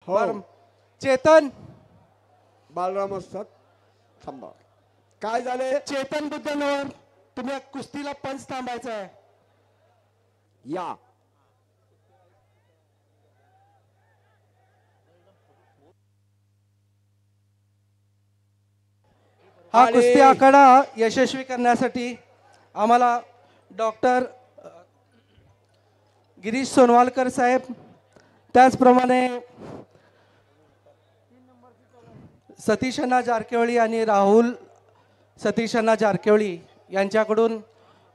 हो बरं. चेतन बालराम असतात. थांबा. काय झाले? चेतन बुद्धनवर तुम्ही कुस्तीला पंच थांबायचा आहे. या हा आणि- कुस्ती आखाडा यशस्वी करण्यासाठी आम्हाला डॉक्टर गिरीश सोनवालकर साहेब, त्याचप्रमाणे सतीशण्णा जारकिहोळी आणि राहुल सतीशण्णा जारकिहोळी यांच्याकडून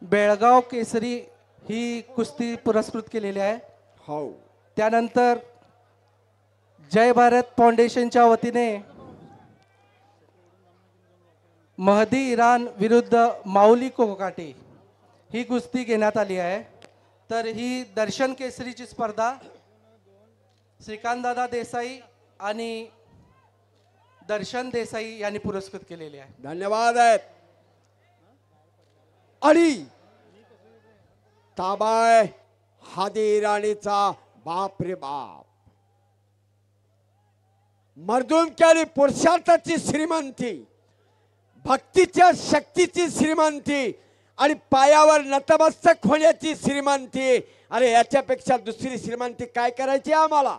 बेळगाव केसरी ही कुस्ती पुरस्कृत केलेली आहे. हो त्यानंतर जय भारत फाउंडेशनच्या वतीने महदी इराण विरुद्ध माऊली कोकाटे ही कुस्ती घेण्यात आली आहे. तर ही दर्शन केसरीची स्पर्धा श्रीकांतदादा देसाई आणि दर्शन देसाई यांनी पुरस्कृत केलेली आहे. धन्यवाद आहेत. आणि ताबाय हादी इराणीचा बाप रे बाप, मर्दुमकी पुरुषार्थाची श्रीमंती, भक्तीच्या शक्तीची श्रीमंती आणि पायावर नतमस्तक होण्याची श्रीमंती. अरे याच्यापेक्षा दुसरी श्रीमंती काय करायची आम्हाला?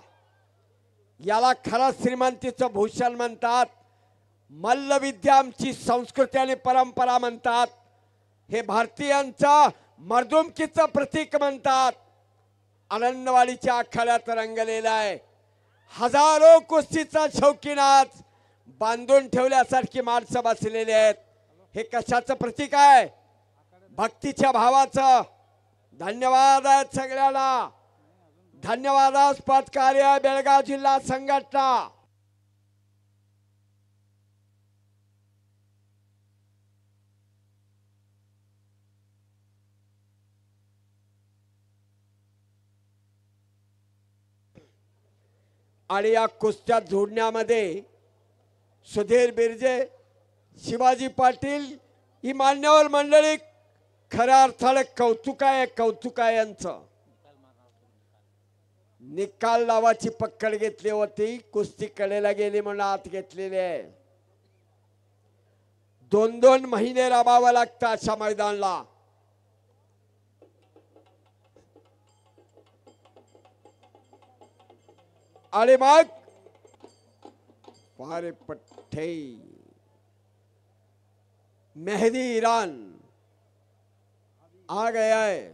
याला खरा श्रीमंतीचं भूषण म्हणतात. मल्लविद्या आमची संस्कृती आणि परंपरा म्हणतात. हे भारतीयांचा मर्दुमकीचं प्रतीक म्हणतात. आनंदवाडीच्या आखाड्यात रंगलेला आहे. हजारो कुस्तीचा शौकीन आज बांधून ठेवल्यासारखी माणसं बसलेली आहेत. हे कशाचं प्रतीक आहे? भक्तीच्या भावाचं. धन्यवाद आहेत सगळ्यांना. धन्यवादास्पद कार्य बेळगाव जिल्हा संघटना. आणि या कुस्त्या जोडण्यामध्ये सुधीर बिर्जे, शिवाजी पाटील ही मान्यवर मंडळी खऱ्या अर्थाने कौतुक आहे यांचं. निकाल लावाची पकड घेतली होती, कुस्ती कडेला गेली म्हणून आत घेतलेली आहे. 2-2 महिने राबावं लागतं अशा मैदानाला. आणि मग पारे पठ्ठे मेहदी ईरान आ गया है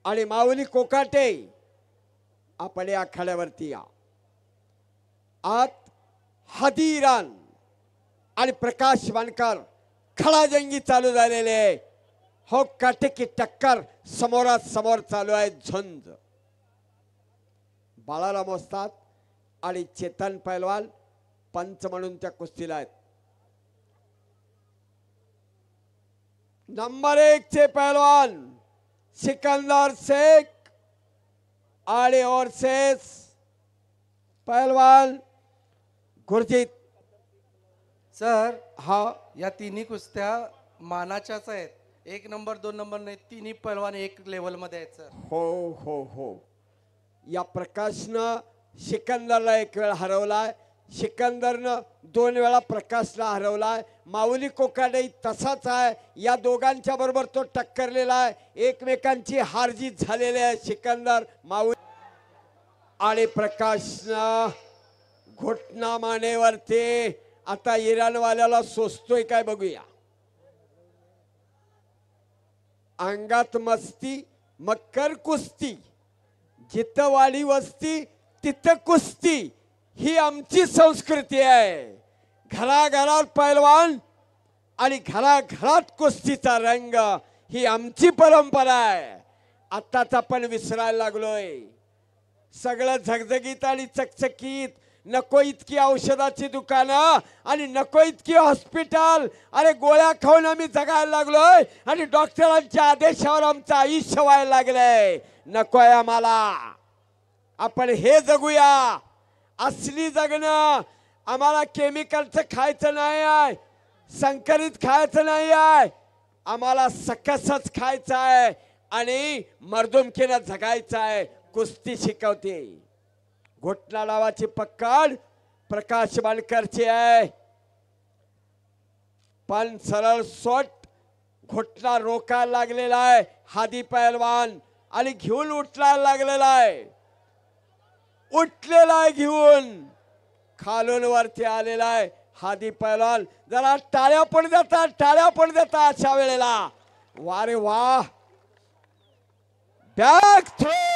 आणि माऊली कोकाटे आपण या आखाड्यावरती या. आत हादी इराण आणि प्रकाश वानकर खडाजंगी चालू झालेले. हो काटे की टक्कर समोरासमोर चालू आहे. झुंज बाळाराम असतात आणि चेतन पैलवान पंच म्हणून त्या कुस्तीला आहेत. नंबर 1 चे पैलवान सिकंदर शेख आणि ओरसेस पैलवान गुरजीत. सर हा या तिन्ही कुस्त्या मानाच्याच आहेत. 1 नंबर 2 नंबर नाही, तिन्ही पैलवान एक लेवल मध्ये आहेत सर. हो हो हो. या प्रकाशनं सिकंदरला 1 वेळ हरवलाय. सिकंदरनं 2 वेळा प्रकाशला हरवलाय. माऊली कोकाटे तसाच आहे. या दोघांच्या बरोबर तो टक्करलेला आहे. एकमेकांची हारजीत झालेली आहे. सिकंदर माऊली आणि प्रकाशनं घोटना मानेवरती. आता इराणवाल्याला सोसतोय काय बघूया. अंगात मस्ती मकर कुस्ती, जिथं वाडी वस्ती तिथं कुस्ती ही आमची संस्कृती आहे. घराघरात पैलवान आणि घराघरात कुस्तीचा रंग ही आमची परंपरा आहे. आताच आपण विसरायला लागलोय. सगळं झगझगीत आणि चकचकीत. नको इतकी औषधाची दुकानं आणि नको इतकी हॉस्पिटल. अरे गोळ्या खाऊन आम्ही जगायला लागलोय आणि डॉक्टरांच्या आदेशावर आमचं आयुष्य व्हायला लागलंय. नकोय आम्हाला. आपण हे जगूया. असली जगणं. आम्हाला केमिकलचं खायचं नाही आहे, संकरित खायचं नाही आहे. आम्हाला सकसच खायचं आहे आणि मर्दुमकीनं जगायचं आहे. कुस्ती शिकवते. घोटना डावाची पकड प्रकाश मानकरची आहे, पण सरळ सोट घोटना रोकायला लागलेला आहे हादी पैलवान आणि घेऊन उठला लागलेला आहे, उठलेला आहे घेऊन खालून वरती आलेला आहे हादी पैलवान. जरा टाळ्या पण देतात, टाळ्या पण देतात अशा वेळेला. वारे वा, बॅक थ्रो.